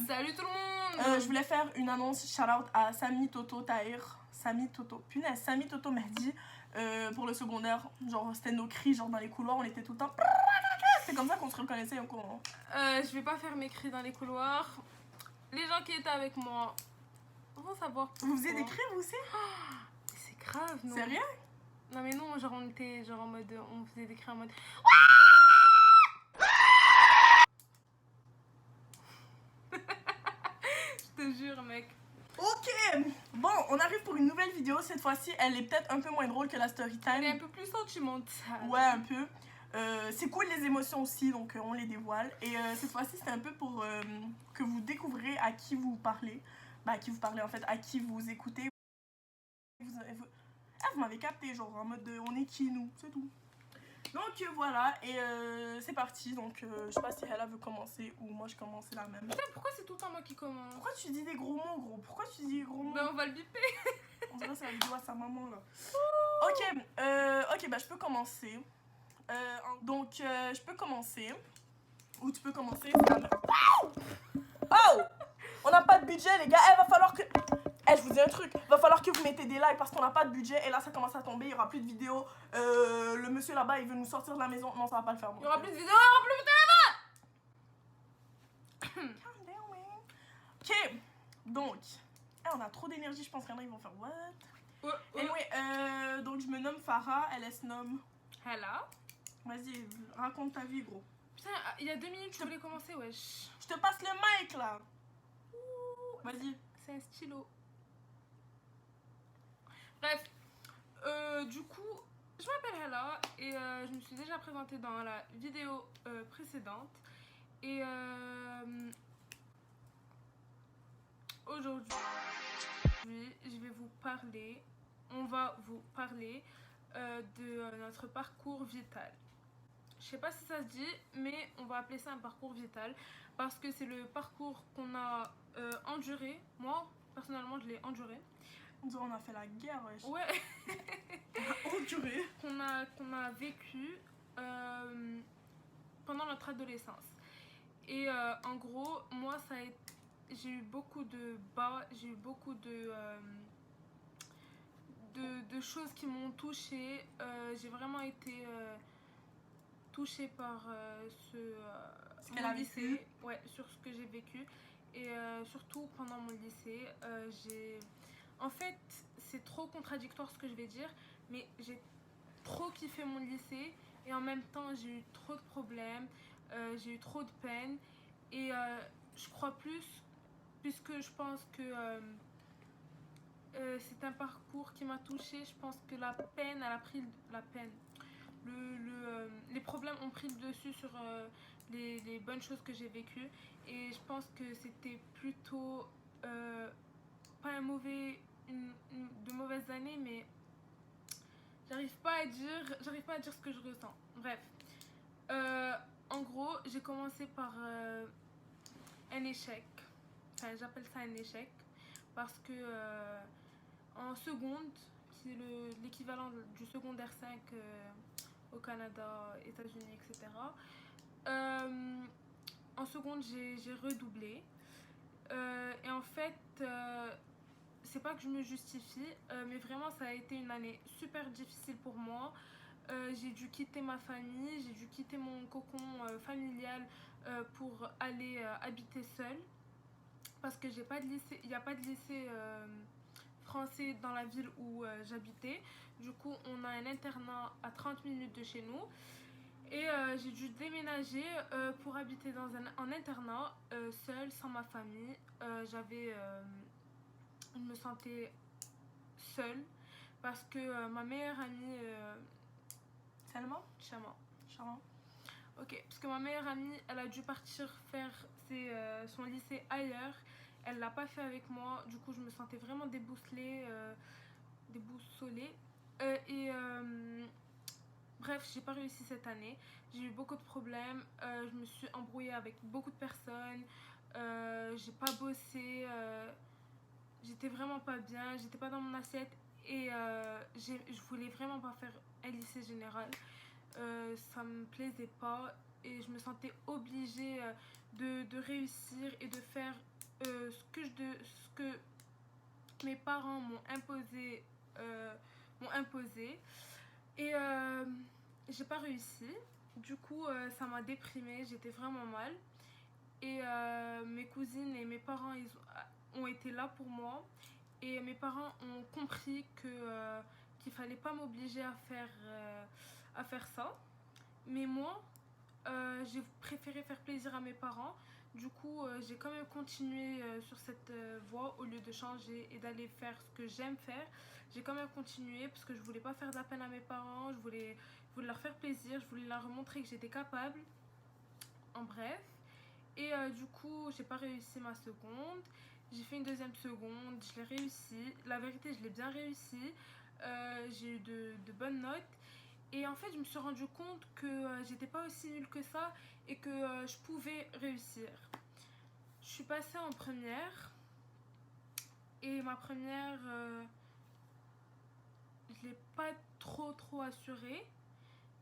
Salut tout le monde. Je voulais faire une annonce shout-out à Samy, Toto, Tahir. Samy, Toto, punaise, Samy, Toto, Mehdi. Pour le secondaire, genre c'était nos cris, genre dans les couloirs, on était tout le temps. C'est comme ça qu'on se reconnaissait encore. Je vais pas faire mes cris dans les couloirs. Les gens qui étaient avec moi vont savoir pourquoi. Vous faisiez des cris vous aussi? C'est grave, non? Sérieux? Non mais non, genre on était genre en mode, on faisait des cris en mode. Je te jure mec. Ok, bon, on arrive pour une nouvelle vidéo. Cette fois-ci, elle est peut-être un peu moins drôle que la story time. Elle est un peu plus sentimentale. Ouais, un peu. C'est cool les émotions aussi, donc on les dévoile. Et cette fois-ci, c'est un peu pour que vous découvrez à qui vous parlez. Bah, à qui vous parlez en fait, à qui vous écoutez. Vous m'avez capté, genre en mode on est qui nous, c'est tout. Donc voilà, et c'est parti. Donc je sais pas si Ella veut commencer ou moi je commence, c'est la même. Putain, pourquoi c'est tout le temps moi qui commence? Pourquoi tu dis des gros mots, gros? Pourquoi tu dis des gros mots? Ben on va le biper. On dirait que c'est la vidéo à sa maman là. Ok, bah je peux commencer. Donc je peux commencer. Ou tu peux commencer. Oh! On n'a pas de budget les gars, va falloir que... je vous dis un truc, va falloir que vous mettez des likes parce qu'on n'a pas de budget et là ça commence à tomber, il y aura plus de vidéos. Le monsieur là-bas il veut nous sortir de la maison, non ça va pas le faire. Il y aura plus de vidéos, il y aura plus de Ok, donc, on a trop d'énergie, je pense qu'il y en a ils vont faire what? Anyway, donc je me nomme Farah, elle se nomme... Hello. Vas-y, raconte ta vie gros. Putain, il y a 2 minutes je voulais commencer, wesh. Je te passe le mic là. Vas-y. C'est un stylo. Bref, du coup, je m'appelle Ella et je me suis déjà présentée dans la vidéo précédente. Et aujourd'hui, je vais vous parler, on va vous parler de notre parcours vital. Je sais pas si ça se dit, mais on va appeler ça un parcours vital parce que c'est le parcours qu'on a enduré. Moi, personnellement, je l'ai enduré. On a fait la guerre, wesh. Ouais. On a enduré. Qu'on a vécu pendant notre adolescence. Et en gros, moi, j'ai eu beaucoup de bas, j'ai eu beaucoup de choses qui m'ont touchée. J'ai vraiment été touchée par mon lycée, ouais, sur ce que j'ai vécu. Et surtout pendant mon lycée, en fait, c'est trop contradictoire ce que je vais dire, mais j'ai trop kiffé mon lycée et en même temps j'ai eu trop de problèmes, j'ai eu trop de peine et je crois plus, puisque je pense que c'est un parcours qui m'a touchée, je pense que la peine, elle a pris la peine. Les problèmes ont pris le dessus sur les bonnes choses que j'ai vécues et je pense que c'était plutôt pas de mauvaises années, mais j'arrive pas à dire ce que je ressens. Bref, en gros, j'ai commencé par un échec. Enfin, j'appelle ça un échec parce que en seconde, qui est l'équivalent du secondaire 5 au Canada, États-Unis, etc. En seconde, j'ai redoublé. Et en fait, c'est pas que je me justifie, mais vraiment ça a été une année super difficile pour moi. J'ai dû quitter ma famille, j'ai dû quitter mon cocon familial pour aller habiter seule. Parce que j'ai pas de lycée, il n'y a pas de lycée français dans la ville où j'habitais. Du coup, on a un internat à 30 minutes de chez nous. Et j'ai dû déménager pour habiter en internat, seule, sans ma famille. Je me sentais seule parce que ma meilleure amie... Charmant. Ok, parce que ma meilleure amie, elle a dû partir faire son lycée ailleurs. Elle l'a pas fait avec moi. Du coup, je me sentais vraiment déboussolée. Bref, j'ai pas réussi cette année. J'ai eu beaucoup de problèmes. Je me suis embrouillée avec beaucoup de personnes. J'ai pas bossé. J'étais vraiment pas bien. J'étais pas dans mon assiette. Et je voulais vraiment pas faire un lycée général. Ça me plaisait pas. et je me sentais obligée de réussir et de faire ce que mes parents m'ont imposé. Et j'ai pas réussi. Du coup, ça m'a déprimée, j'étais vraiment mal. Et mes cousines et mes parents, ont été là pour moi. Et mes parents ont compris qu'il fallait pas m'obliger à faire ça. Mais moi, j'ai préféré faire plaisir à mes parents. Du coup, j'ai quand même continué sur cette voie au lieu de changer et d'aller faire ce que j'aime faire. J'ai quand même continué parce que je voulais pas faire de la peine à mes parents. Je voulais leur faire plaisir. Je voulais leur montrer que j'étais capable. En bref. Et du coup, j'ai pas réussi ma seconde. J'ai fait une deuxième seconde. Je l'ai réussi. La vérité, je l'ai bien réussi. J'ai eu de bonnes notes. Et en fait, je me suis rendu compte que j'étais pas aussi nulle que ça et que je pouvais réussir. Je suis passée en première. Et ma première, je l'ai pas trop assurée.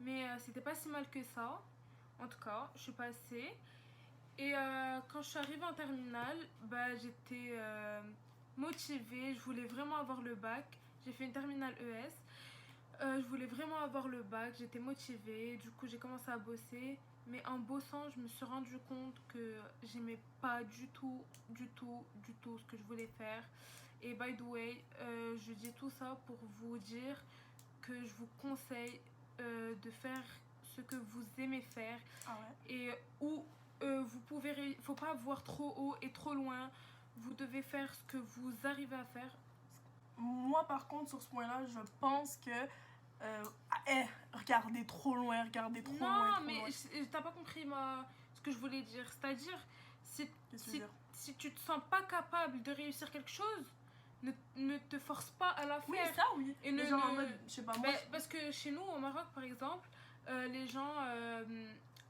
Mais c'était pas si mal que ça. En tout cas, je suis passée. Et quand je suis arrivée en terminale, j'étais motivée. Je voulais vraiment avoir le bac. J'ai fait une terminale ES. Je voulais vraiment avoir le bac, j'étais motivée, du coup j'ai commencé à bosser, mais en bossant je me suis rendu compte que j'aimais pas du tout ce que je voulais faire. Et by the way, je dis tout ça pour vous dire que je vous conseille de faire ce que vous aimez faire. Ah ouais. Et où vous pouvez, faut pas voir trop haut et trop loin, vous devez faire ce que vous arrivez à faire. Moi par contre sur ce point là je pense que regardez trop loin, regardez trop loin. Non, mais t'as pas compris ce que je voulais dire. C'est-à-dire, si tu te sens pas capable de réussir quelque chose, ne te force pas à la faire. Oui, ça oui. Et genre en mode, je sais pas moi. Parce que chez nous, au Maroc par exemple, les gens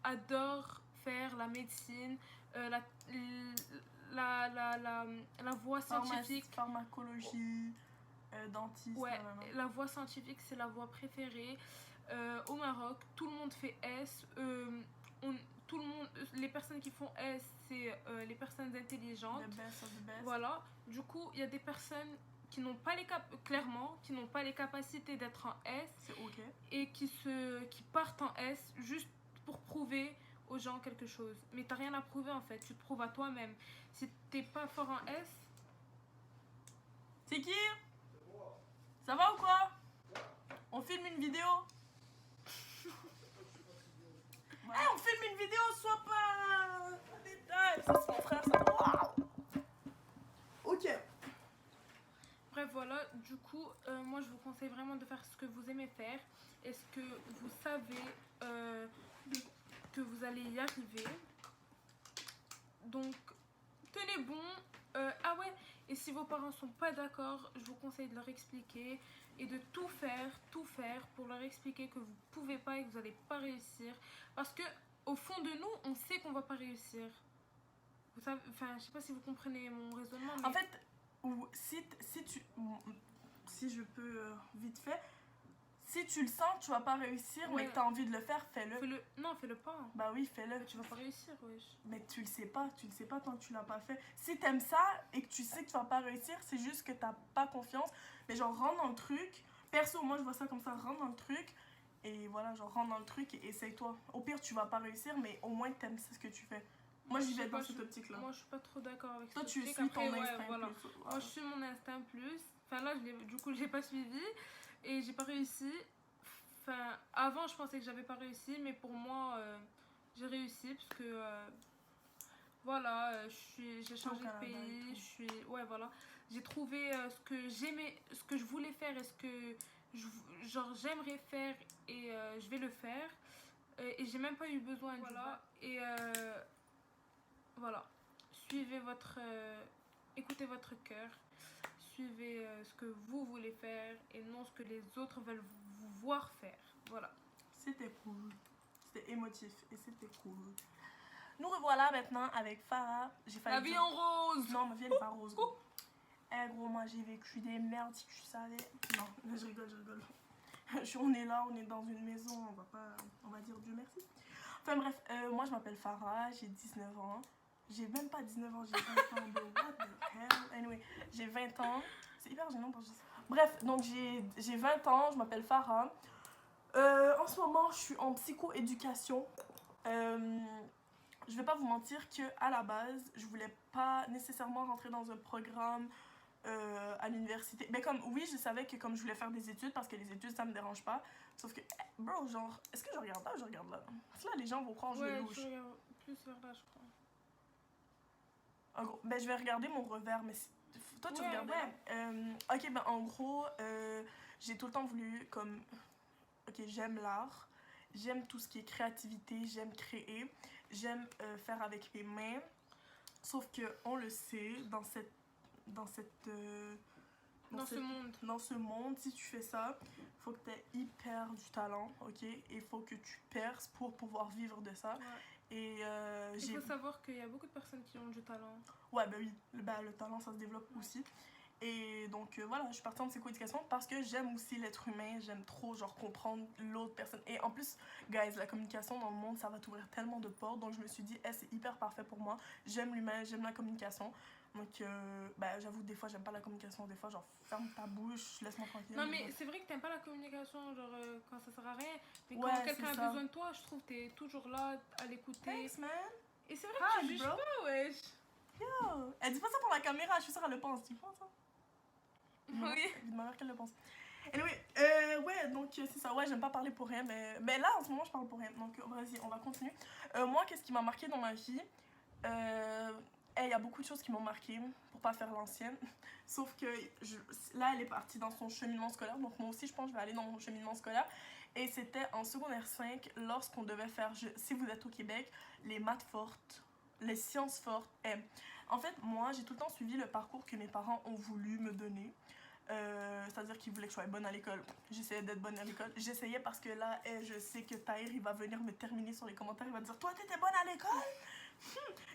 adorent faire la médecine, la voie scientifique. Pharmacologie. Dentiste. Ouais, la voie scientifique, c'est la voie préférée. Au Maroc, tout le monde fait S. Tout le monde, les personnes qui font S, c'est les personnes intelligentes. The best of the best. Voilà. Du coup, il y a des personnes qui n'ont pas qui n'ont pas les capacités d'être en S. C'est ok. Et qui partent en S juste pour prouver aux gens quelque chose. Mais t'as rien à prouver en fait. Tu te prouves à toi-même. Si t'es pas fort en S. C'est qui? Ça va ou quoi? On filme une vidéo. Hey, on filme une vidéo, sois pas en détail. Ça c'est mon frère, ça. Waouh. Ok. Bref, voilà, du coup, moi je vous conseille vraiment de faire ce que vous aimez faire. Est-ce que vous savez que vous allez y arriver? Donc, tenez bon. Ah ouais, et si vos parents sont pas d'accord, je vous conseille de leur expliquer et de tout faire pour leur expliquer que vous pouvez pas et que vous allez pas réussir. Parce que au fond de nous, on sait qu'on va pas réussir. Vous savez, enfin, je sais pas si vous comprenez mon raisonnement. Mais... En fait, si je peux vite fait, si tu le sens, tu vas pas réussir, mais que tu as envie de le faire, fais-le. Non, fais-le pas. Bah oui, fais-le. Mais tu vas pas réussir, wesh. Mais tu le sais pas tant que tu l'as pas fait. Si t'aimes ça et que tu sais que tu vas pas réussir, c'est juste que t'as pas confiance. Mais genre, rentre dans le truc. Perso, moi je vois ça comme ça, rentre dans le truc. Et voilà, genre, rentre dans le truc et essaye-toi. Au pire, tu vas pas réussir, mais au moins t'aimes ce que tu fais. Moi, j'y vais dans cette optique-là. Moi, je suis pas trop d'accord avec toi, cette tu optique. suis ton instinct voilà. plus. Voilà. Moi, je suis mon instinct plus. Enfin, là, du coup, je l'ai pas suivi et j'ai pas réussi. Enfin, avant, je pensais que j'avais pas réussi, mais pour moi, j'ai réussi parce que voilà, j'ai changé de pays. Ouais, voilà. J'ai trouvé ce que j'aimais, ce que je voulais faire et ce que j'aimerais faire et je vais le faire. Et j'ai même pas eu besoin. Voilà. Et voilà. Suivez écoutez votre cœur. Suivez ce que vous voulez faire et non ce que les autres veulent vous voir faire. Voilà. C'était cool. C'était émotif et c'était cool. Nous revoilà maintenant avec Farah. La vie en rose. Non, ma vie elle est pas rose. Gros. Eh gros, moi j'ai vécu des merdes si tu savais. Non, je rigole. On est là, on est dans une maison, on va dire Dieu merci. Enfin bref, moi je m'appelle Farah, j'ai 19 ans. J'ai même pas 19 ans, j'ai 20 ans. What the hell? Anyway, j'ai 20 ans. C'est hyper gênant pour juste. Bref, donc j'ai 20 ans, je m'appelle Farah. En ce moment, je suis en psychoéducation. Je vais pas vous mentir que à la base, je voulais pas nécessairement rentrer dans un programme à l'université. Mais comme, oui, je savais que comme je voulais faire des études, parce que les études, ça me dérange pas. Sauf que, bro, genre, est-ce que je regarde là ou je regarde là? Parce que là, les gens vont croire que je Ouais, louche. tu regardes plus vers là, je crois. En gros, ben, je vais regarder mon revers, mais toi, tu regardes ok, ben, en gros, j'ai tout le temps voulu, comme, ok, j'aime l'art, j'aime tout ce qui est créativité, j'aime créer, j'aime faire avec mes mains. Sauf que, on le sait, dans ce monde. Dans ce monde, si tu fais ça, il faut que tu aies hyper du talent, ok? Il faut que tu perces pour pouvoir vivre de ça. Ouais. Et il faut savoir qu'il y a beaucoup de personnes qui ont du talent. Ouais, bah oui, le talent, ça se développe aussi. Et donc, voilà, je suis partie en psychoéducation parce que j'aime aussi l'être humain, j'aime trop, genre, comprendre l'autre personne. Et en plus, guys, la communication dans le monde, ça va t'ouvrir tellement de portes. Donc, je me suis dit, c'est hyper parfait pour moi. J'aime l'humain, j'aime la communication. Donc, bah, j'avoue, des fois, j'aime pas la communication. Des fois, genre, ferme ta bouche, laisse-moi tranquille. Non, mais c'est vrai que t'aimes pas la communication, genre, quand ça sert à rien. Mais quand quelqu'un a besoin de toi, je trouve que t'es toujours là à l'écouter. Thanks, man. Et c'est vrai que tu juges pas, wesh. Yo, elle dit pas ça pour la caméra, je suis sûre qu'elle le pense. Tu penses ça? Oui. De ma mère qu'elle le pense. Anyway, ouais, donc c'est ça. Ouais, j'aime pas parler pour rien, mais là, en ce moment, je parle pour rien. Donc, vas-y, on va continuer. Moi, qu'est-ce qui m'a marqué dans ma vie? Il y a beaucoup de choses qui m'ont marqué, pour pas faire l'ancienne. Sauf que là, elle est partie dans son cheminement scolaire. Donc, moi aussi, je pense que je vais aller dans mon cheminement scolaire. Et c'était en secondaire 5, lorsqu'on devait faire, si vous êtes au Québec, les maths fortes, les sciences fortes. En fait, moi, j'ai tout le temps suivi le parcours que mes parents ont voulu me donner. C'est-à-dire qu'ils voulaient que je sois bonne à l'école. J'essayais d'être bonne à l'école. J'essayais parce que là, je sais que Tahir, il va venir me terminer sur les commentaires. Il va dire, toi, t'étais bonne à l'école?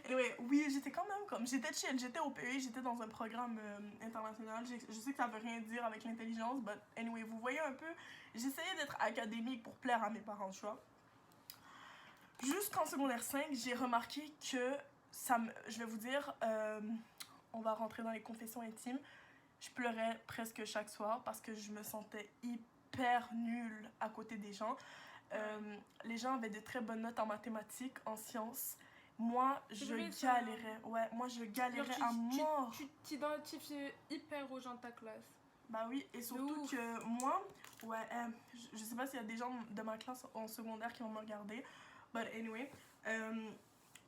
Anyway, oui, j'étais quand même comme... J'étais chill, j'étais au pays, j'étais dans un programme international. Je sais que ça veut rien dire avec l'intelligence, but anyway, vous voyez un peu, j'essayais d'être académique pour plaire à mes parents, tu vois. Jusqu'en secondaire 5, j'ai remarqué que je vais vous dire, on va rentrer dans les confessions intimes. Je pleurais presque chaque soir parce que je me sentais hyper nulle à côté des gens. Les gens avaient de très bonnes notes en mathématiques, en sciences. Moi, je galérais. Ouais, moi, je galérais à mort. Tu t'identifies hyper aux gens de ta classe. Bah oui, et surtout que moi, ouais, je sais pas s'il y a des gens de ma classe en secondaire qui vont me regarder. But anyway,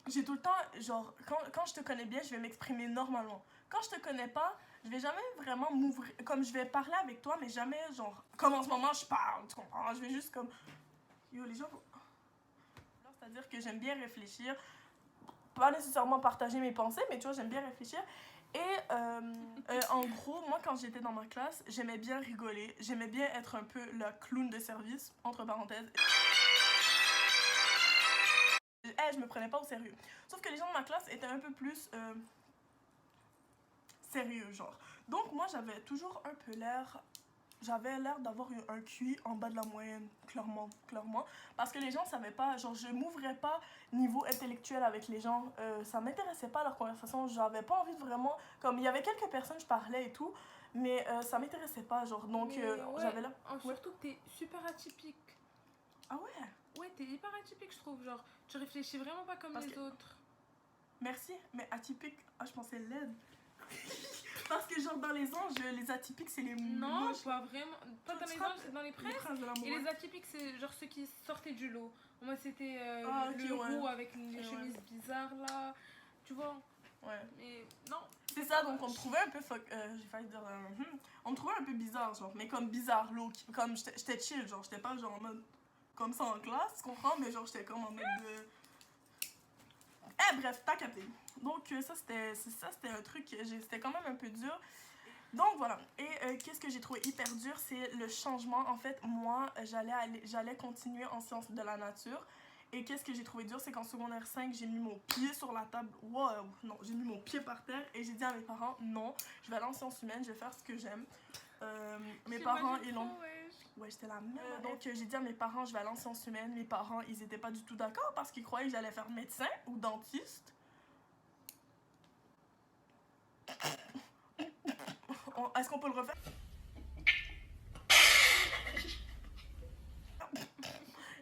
j'ai tout le temps, genre, quand je te connais bien, je vais m'exprimer normalement. Quand je te connais pas, je vais jamais vraiment m'ouvrir. Comme je vais parler avec toi, mais jamais, genre, comme en ce moment, je parle, tu comprends? Je vais juste comme. Yo, les gens. C'est-à-dire que j'aime bien réfléchir. Pas nécessairement partager mes pensées, mais tu vois, j'aime bien réfléchir. Et en gros, moi, quand j'étais dans ma classe, j'aimais bien rigoler. J'aimais bien être un peu le clown de service, entre parenthèses. Je me prenais pas au sérieux. Sauf que les gens de ma classe étaient un peu plus sérieux, genre. Donc, moi, j'avais toujours un peu l'air... J'avais l'air d'avoir un QI en bas de la moyenne, clairement. Parce que les gens savaient pas, genre, je m'ouvrais pas niveau intellectuel avec les gens. Ça m'intéressait pas leur conversation. J'avais pas envie de vraiment... Comme, il y avait quelques personnes, je parlais et tout, mais ça m'intéressait pas, genre. Donc, j'avais là... Surtout que t'es super atypique. Ah ouais? Ouais, t'es hyper atypique, je trouve. Genre, tu réfléchis vraiment pas comme les autres. Merci, mais atypique... Ah, je pensais laide. Parce que genre dans les anges, les atypiques c'est les non, moches. pas vraiment. Pas dans les anges, c'est dans les princes. Et les atypiques c'est genre ceux qui sortaient du lot. Moi c'était le roux avec les chemises bizarres là. Tu vois. Ouais. Mais non. C'est ça, donc on me trouvait un peu j'ai failli dire on me trouvait un peu bizarre genre, mais comme bizarre look, comme j'étais chill, genre j'étais pas genre en mode comme ça en classe, tu comprends, mais genre j'étais comme en mode de bref, t'as capté. Donc ça c'était un truc, c'était quand même un peu dur. Donc voilà, et qu'est-ce que j'ai trouvé hyper dur, c'est le changement. En fait, moi, j'allais continuer en sciences de la nature. Et qu'est-ce que j'ai trouvé dur, c'est qu'en secondaire 5, j'ai mis mon pied sur la table. Wow, non, j'ai mis mon pied par terre et j'ai dit à mes parents, non, je vais aller en sciences humaines, je vais faire ce que j'aime. Mes parents, ils l'ont... Ouais, j'étais la même. Donc, j'ai dit à mes parents, je vais aller en sciences humaines. Mes parents, ils étaient pas du tout d'accord parce qu'ils croyaient que j'allais faire médecin ou dentiste. Est-ce qu'on peut le refaire?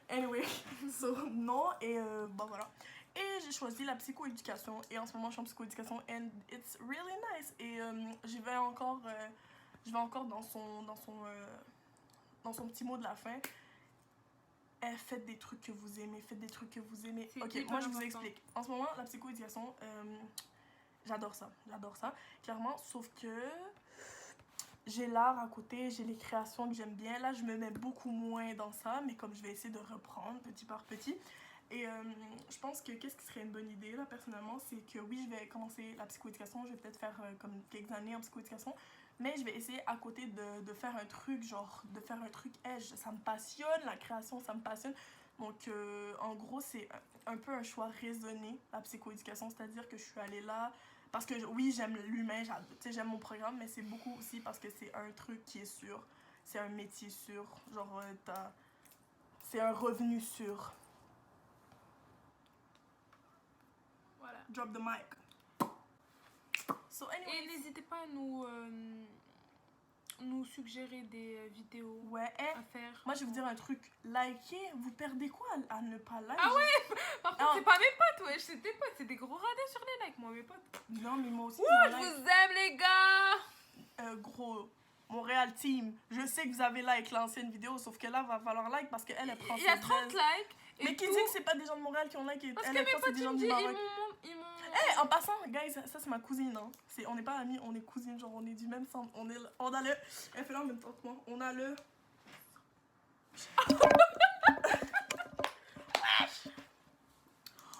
Anyway, so, non, et bon voilà. Et j'ai choisi la psychoéducation, et en ce moment je suis en psychoéducation, and it's really nice. Et je vais encore dans son petit mot de la fin. Faites des trucs que vous aimez, faites des trucs que vous aimez. Ok, moi je vous explique. En ce moment, la psychoéducation, j'adore ça, clairement, sauf que j'ai l'art à côté, j'ai les créations que j'aime bien. Là, je me mets beaucoup moins dans ça, mais comme je vais essayer de reprendre petit par petit. Et je pense que qu'est-ce qui serait une bonne idée, là, personnellement, c'est que oui, je vais commencer la psychoéducation, je vais peut-être faire comme quelques années en psychoéducation, mais je vais essayer à côté de faire un truc, genre, de faire un truc edge. Ça me passionne, la création, ça me passionne. Donc, en gros, c'est un peu un choix raisonné, la psychoéducation, c'est-à-dire que je suis allée là. Parce que oui, j'aime l'humain, j'aime mon programme, mais c'est beaucoup aussi parce que c'est un truc qui est sûr. C'est un métier sûr. Genre, c'est un revenu sûr. Voilà. Drop the mic. So, anyway. Et n'hésitez pas à nous suggérer des vidéos à faire. Moi, je vais vous dire un truc. Likez, vous perdez quoi à ne pas liker? Ah ouais. Par contre, c'est pas mes potes, ouais. C'est tes potes, c'est des gros radins sur les likes, moi, mes potes. Non, mais moi aussi. Je vous aime, les gars. Gros, Montréal Team, je sais que vous avez like l'ancienne vidéo, sauf que là, va falloir like parce qu'elle est française. Il y a 30 likes. Mais qui dit que c'est pas des gens de Montréal qui ont like? Parce que mes potes, des gens du Maroc. ils m'ont... Hey, en passant, guys, ça c'est ma cousine, hein. On n'est pas amis, on est cousines, genre on est du même sang. On a le... Elle fait là en même temps que moi. On a le...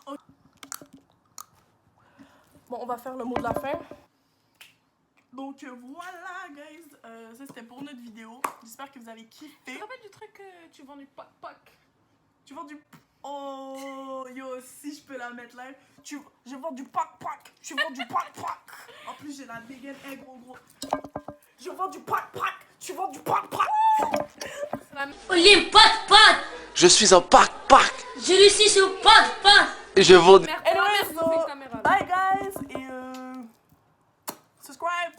Okay. Bon, on va faire le mot de la fin. Donc voilà, guys. Ça c'était pour notre vidéo. J'espère que vous avez kiffé. Tu te rappelles du truc que tu vends du pac-pac? Tu vends du... Oh, yo, si je peux la mettre live. Je vends du pac-pac. Tu vends du pac-pac. En plus, j'ai la dégaine. Hey, gros. Je vends du pac-pac. Tu vends du pac-pac. Olive, pac-pac. Je suis un pac-pac. Je suis sur pac-pac. Et je vends... Anyway, so, bye, guys. Et subscribe.